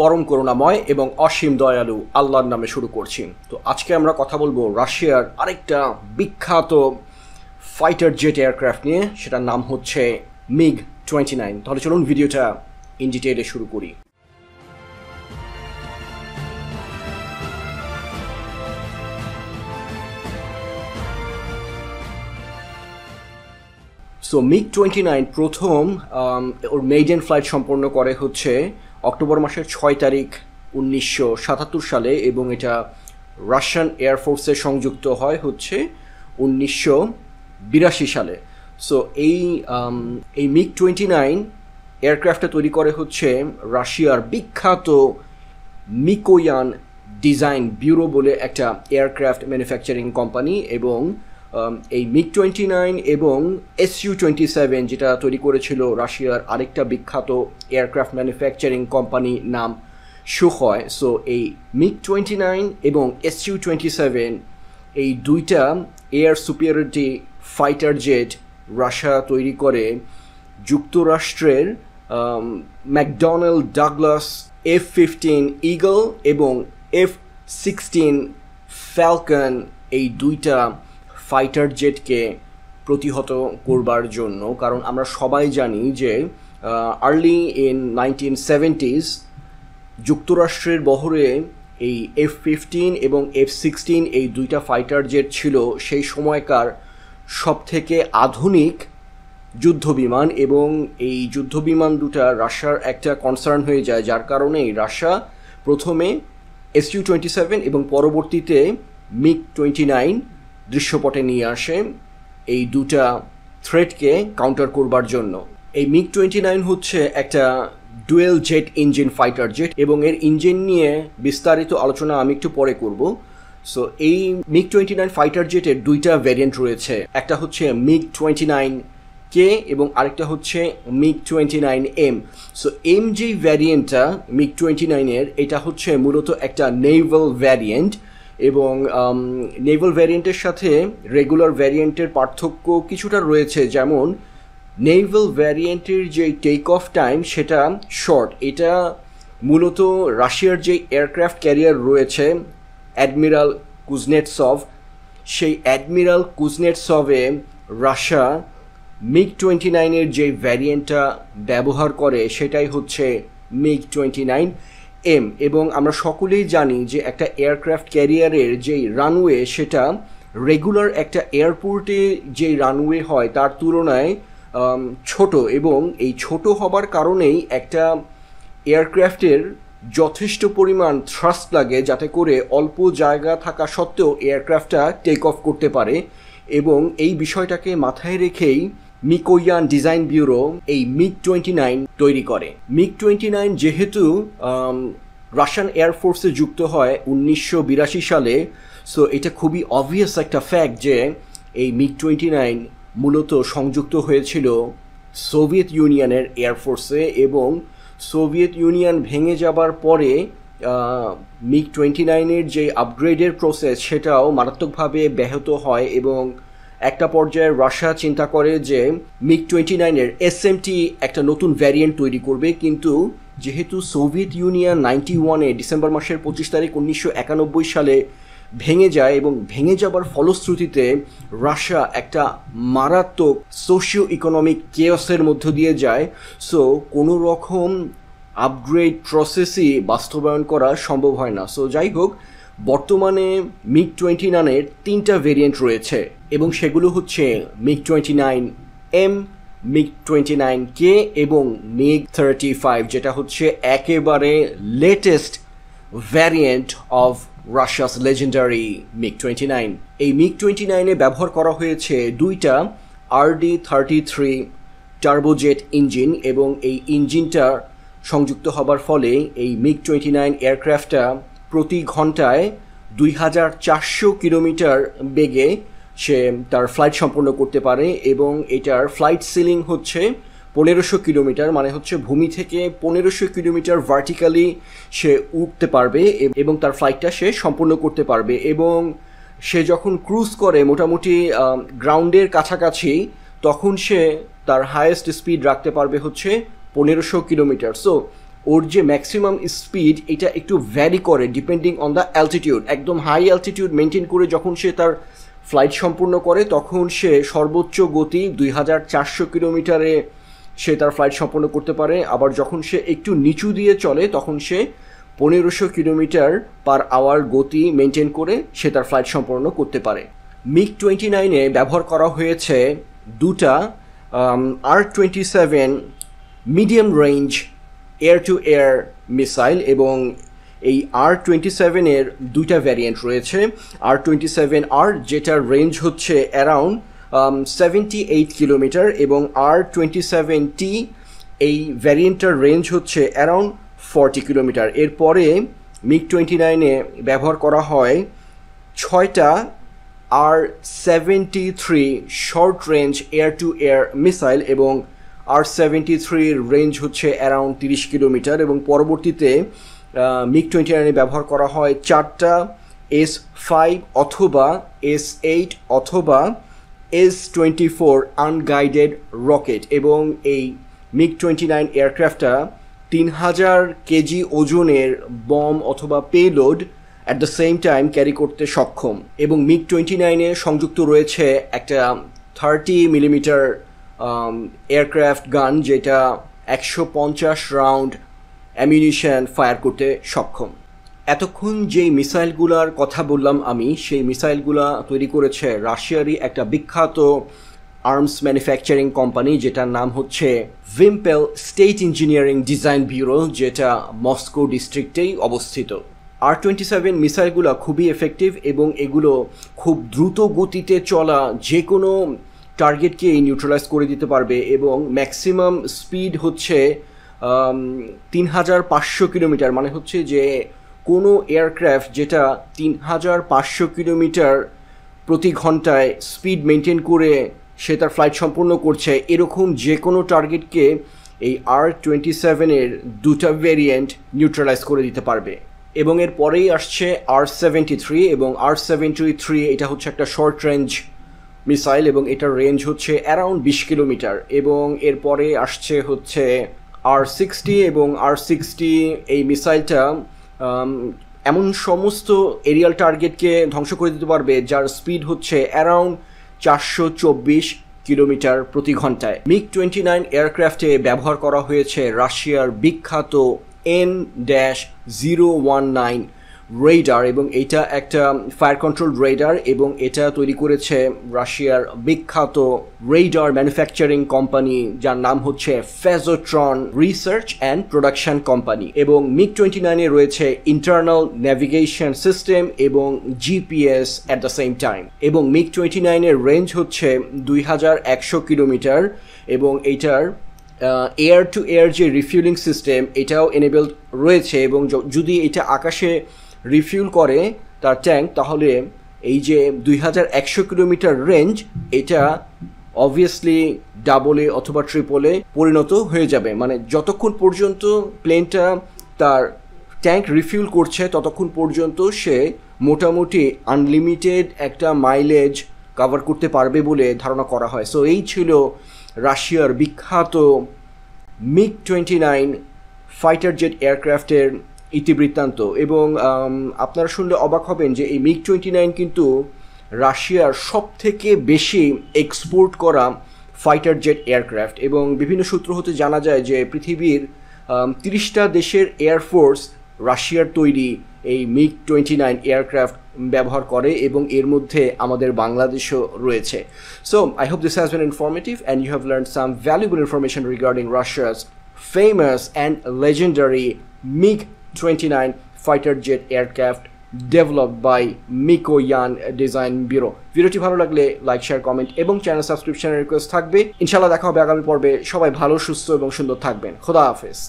পরম করুণাময় এবং অসীম দয়ালু আল্লাহর নামে শুরু করছি। তো আজকে আমরা কথা বলবো রাশিয়ার আরেকটা বিখ্যাত ফাইটার জেট এয়ারক্রাফট নিয়ে, সেটার নাম হচ্ছে MiG-29। তাহলে চলুন ভিডিওটা ইন ডিটেইলে শুরু করি। সো MiG-29 প্রথম ওর মেইডেন ফ্লাইট সম্পন্ন করে হচ্ছে অক্টোবর মাসের 6 তারিখ 1977 সালে, এবং এটা রাশিয়ান এয়ারফোর্সে সংযুক্ত হয় হচ্ছে 1982 সালে। সো এই MiG-29 এয়ারক্রাফটটা তৈরি করে হচ্ছে রাশিয়ার বিখ্যাত মিকোয়ান ডিজাইন ব্যুরো বলে একটা এয়ারক্রাফট ম্যানুফ্যাকচারিং কোম্পানি, এবং এই MiG-29 এবং Su-27 যেটা তৈরি করেছিল রাশিয়ার আরেকটা বিখ্যাত এয়ারক্রাফট ম্যানুফ্যাকচারিং কোম্পানি নাম সুখয়। সো এই MiG-29 এবং Su-27 এই দুইটা air superiority fighter jet Russia তৈরি করে যুক্তরাষ্ট্রের ম্যাকডোনাল্ড ডাগলাস F-15 ইগল এবং F-16 ফ্যালকন এই দুইটা ফাইটার জেটকে প্রতিহত করবার জন্য। কারণ আমরা সবাই জানি যে আর্লি ইন 1970s যুক্তরাষ্ট্রের বহরে এই F-15 এবং F-16 এই দুইটা ফাইটার জেট ছিল সেই সময়কার সবথেকে আধুনিক যুদ্ধবিমান, এবং এই যুদ্ধবিমান দুটা রাশিয়ার একটা কনসার্ন হয়ে যায়, যার কারণেই রাশিয়া প্রথমে Su-27 এবং পরবর্তীতে MiG-29 দৃশ্যপটে নিয়ে আসে এই দুটা থ্রেটকে কাউন্টার করবার জন্য। এই MiG-29 হচ্ছে একটা dual jet engine fighter jet, এবং এর ইঞ্জিন নিয়ে বিস্তারিত আলোচনা আমি একটু পরে করব। সো এই MiG-29 ফাইটার জেটের দুইটা ভ্যারিয়েন্ট রয়েছে, একটা হচ্ছে MiG-29K এবং আরেকটা হচ্ছে MiG-29M। সো এম যে ভ্যারিয়েন্টটা MiG-29-এর, এটা হচ্ছে মূলত একটা নেভাল ভ্যারিয়েন্ট, এবং নেভাল ভ্যারিয়েন্টের সাথে রেগুলার ভ্যারিয়েন্টের পার্থক্য কিছুটা রয়েছে। যেমন নেভাল ভ্যারিয়েন্টের যে টেক অফ টাইম সেটা শর্ট, এটা মূলত রাশিয়ার যে এয়ারক্রাফট ক্যারিয়ার রয়েছে অ্যাডমিরাল কুজনেটসভ, সেই অ্যাডমিরাল কুজনেটসভে রাশিয়া MiG-29-এর যে ভ্যারিয়েন্টটা ব্যবহার করে সেটাই হচ্ছে MiG-29M। এবং আমরা সকলেই জানি যে একটা এয়ারক্রাফট ক্যারিয়ারের যেই রানওয়ে সেটা রেগুলার একটা এয়ারপোর্টে যেই রানওয়ে হয় তার তুলনায় ছোট, এবং এই ছোট হবার কারণেই একটা এয়ারক্রাফটের যথেষ্ট পরিমাণ থ্রাস্ট লাগে যাতে করে অল্প জায়গা থাকা সত্ত্বেও এয়ারক্রাফটটা টেক অফ করতে পারে। এবং এই বিষয়টাকে মাথায় রেখেই মিকোয়ান ডিজাইন ব্যুরো এই MiG-29 তৈরি করে। MiG-29 যেহেতু রাশিয়ান এয়ারফোর্সে যুক্ত হয় 1982 সালে, সো এটা খুবই অবভিয়াস একটা ফ্যাক্ট যে এই MiG-29 মূলত সংযুক্ত হয়েছিল সোভিয়েত ইউনিয়নের এয়ারফোর্সে, এবং সোভিয়েত ইউনিয়ন ভেঙে যাবার পরে MiG-29-এর যে আপগ্রেডের প্রসেস সেটাও মারাত্মকভাবে ব্যাহত হয়, এবং একটা পর্যায়ে রাশিয়া চিন্তা করে যে MiG-29-এর SMT একটা নতুন ভ্যারিয়েন্ট তৈরি করবে। কিন্তু যেহেতু সোভিয়েত ইউনিয়ন 91-এ ডিসেম্বর মাসের 25 তারিখ 1991 সালে ভেঙে যায়, এবং ভেঙে যাবার ফলশ্রুতিতে রাশিয়া একটা মারাত্মক সোশিও ইকোনমিক কেয়সের মধ্য দিয়ে যায়। সো কোনো রকম আপগ্রেড প্রসেসই বাস্তবায়ন করা সম্ভব হয় না। সো যাই হোক, বর্তমানে MiG-29-এর তিনটা ভেরিয়েন্ট রয়েছে, এবং সেগুলো হচ্ছে MiG-29M, MiG-29K এবং MiG-35, যেটা হচ্ছে একেবারে latest variant of Russia's legendary MiG-29। এই MiG-29-এ ব্যবহার করা হয়েছে দুইটা RD-33 টার্বোজেট ইঞ্জিন, এবং এই ইঞ্জিনটা সংযুক্ত হবার ফলে এই MiG-29 এয়ারক্রাফটটা প্রতি ঘন্টায় 2400 কিলোমিটার বেগে সে তার ফ্লাইট সম্পন্ন করতে পারে, এবং এটার ফ্লাইট সিলিং হচ্ছে 1500 কিলোমিটার, মানে হচ্ছে ভূমি থেকে 1500 কিলোমিটার ভার্টিক্যালি সে উঠতে পারবে এবং তার ফ্লাইটটা সে সম্পূর্ণ করতে পারবে। এবং সে যখন ক্রুজ করে মোটামুটি গ্রাউন্ডের কাছাকাছি, তখন সে তার হাইয়েস্ট স্পিড রাখতে পারবে হচ্ছে 1500 কিলোমিটার। সো ওর যে ম্যাক্সিমাম স্পিড এটা একটু ভ্যারি করে ডিপেন্ডিং অন দ্য অ্যালটিটিউড। একদম হাই অ্যালটিটিউড মেনটেন করে যখন সে তার ফ্লাইট সম্পূর্ণ করে তখন সে সর্বোচ্চ গতি 2400 কিলোমিটারে সে তার ফ্লাইট সম্পন্ন করতে পারে। আবার যখন সে একটু নিচু দিয়ে চলে তখন সে 1500 কিলোমিটার পার আওয়ার গতি মেনটেন করে সে তার ফ্লাইট সম্পন্ন করতে পারে। MiG-29-এ ব্যবহার করা হয়েছে দুটা R-27 medium range air two air missile, এবং এই R-27-এর দুইটা ভ্যারিয়েন্ট রয়েছে। R-27R যেটার রেঞ্জ হচ্ছে অ্যারাউন্ড 78 কিলোমিটার, এবং R-27T এই ভ্যারিয়েন্টটার রেঞ্জ হচ্ছে অ্যারাউন্ড 40 কিলোমিটার। এরপরে MiG-29-এ ব্যবহার করা হয় 6টা R-73 short range air two air missile, এবং R-73-র রেঞ্জ হচ্ছে অ্যারাউন্ড 30 কিলোমিটার, এবং পরবর্তীতে MiG-29-এ ব্যবহার করা হয় 4টা S-5 অথবা S-8 অথবা S-24 আনগাইডেড রকেট, এবং এই MiG-29 এয়ারক্রাফটটা 3000 কেজি ওজনের বম অথবা payload at the same time carry করতে সক্ষম। এবং MiG-29-এ সংযুক্ত রয়েছে একটা 30 মিলিমিটার এয়ারক্রাফট গান যেটা 150 রাউন্ড অ্যামিউনিশন ফায়ার করতে সক্ষম। এতক্ষণ যেই মিসাইলগুলোর কথা বললাম আমি, সেই মিসাইলগুলো তৈরি করেছে রাশিয়ারই একটা বিখ্যাত আর্মস ম্যানুফ্যাকচারিং কোম্পানি যেটার নাম হচ্ছে Vimpel state engineering design bureau, যেটা মস্কো ডিস্ট্রিক্টেই অবস্থিত। R-27 মিসাইলগুলো খুবই এফেক্টিভ এবং এগুলো খুব দ্রুত গতিতে চলা যে কোনো টার্গেটকে নিউট্রালাইজ করে দিতে পারবে, এবং ম্যাক্সিমাম স্পিড হচ্ছে 3500 কিলোমিটার। মানে হচ্ছে যে কোনো এয়ারক্রাফট যেটা 3500 কিলোমিটার প্রতি ঘন্টায় স্পিড মেনটেন করে সে তার ফ্লাইট সম্পূর্ণ করছে, এরকম যে কোনো টার্গেটকে এই R-27-এর দুটা ভেরিয়েন্ট নিউট্রালাইজ করে দিতে পারবে। এবং এর পরেই আসছে R-73, এবং R-73 এটা হচ্ছে একটা শর্ট রেঞ্জ মিসাইল এবং এটার রেঞ্জ হচ্ছে অ্যারাউন্ড 20 কিলোমিটার। এবং এরপরে আসছে হচ্ছে R-60, এবং R-60 এই মিসাইলটা এমন সমস্ত এরিয়াল টার্গেটকে ধ্বংস করে দিতে পারবে যার স্পিড হচ্ছে অ্যারাউন্ড 424 কিলোমিটার প্রতি ঘন্টায়। MiG-29 এয়ারক্রাফটে ব্যবহার করা হয়েছে রাশিয়ার বিখ্যাত N-019 রেডার, এবং এটা একটা ফায়ার কন্ট্রোল রেডার, এবং এটা তৈরি করেছে রাশিয়ার বিখ্যাত রেডার ম্যানুফ্যাকচারিং কোম্পানি যার নাম হচ্ছে ফেজোট্রন রিসার্চ অ্যান্ড প্রোডাকশন কোম্পানি। এবং MiG-29-এ রয়েছে ইন্টারনাল নেভিগেশন সিস্টেম এবং GPS at the same time. এবং MiG-29-এর রেঞ্জ হচ্ছে 2100 কিলোমিটার, এবং এইটার এয়ার টু এয়ার যে রিফিউলিং সিস্টেম এটাও এনেবল রয়েছে, এবং যদি এটা আকাশে রিফিউল করে তার ট্যাঙ্ক, তাহলে এই যে 2100 কিলোমিটার রেঞ্জ এটা অবভিয়াসলি ডাবলে অথবা ট্রিপলে পরিণত হয়ে যাবে। মানে যতক্ষণ পর্যন্ত প্লেনটা তার ট্যাঙ্ক রিফিউল করছে ততক্ষণ পর্যন্ত সে মোটামুটি আনলিমিটেড একটা মাইলেজ কভার করতে পারবে বলে ধারণা করা হয়। সো এই ছিল রাশিয়ার বিখ্যাত MiG-29 ফাইটার জেট এয়ারক্রাফটের ইতিবৃত্তান্ত। এবং আপনারা শুনলে অবাক হবেন যে এই MiG-29 কিন্তু রাশিয়ার সবথেকে বেশি এক্সপোর্ট করা ফাইটার জেট এয়ারক্রাফট, এবং বিভিন্ন সূত্র হতে জানা যায় যে পৃথিবীর 30টা দেশের এয়ারফোর্স রাশিয়ার তৈরি এই MiG-29 এয়ারক্রাফট ব্যবহার করে, এবং এর মধ্যে আমাদের বাংলাদেশও রয়েছে। So I hope this has been informative and you have learned some valuable information regarding Russia's famous and legendary MiG-29 fighter jet aircraft developed by Mikoyan Design Bureau. ভিডিওটি ভালো লাগলে লাইক, শেয়ার, কমেন্ট এবং channel সাবস্ক্রিপশনের request থাকবে। ইনশাআল্লাহ দেখা হবে আগামী পর্বে। সবাই ভালো, সুস্থ এবং সুন্দর থাকবেন। খোদা হাফেজ।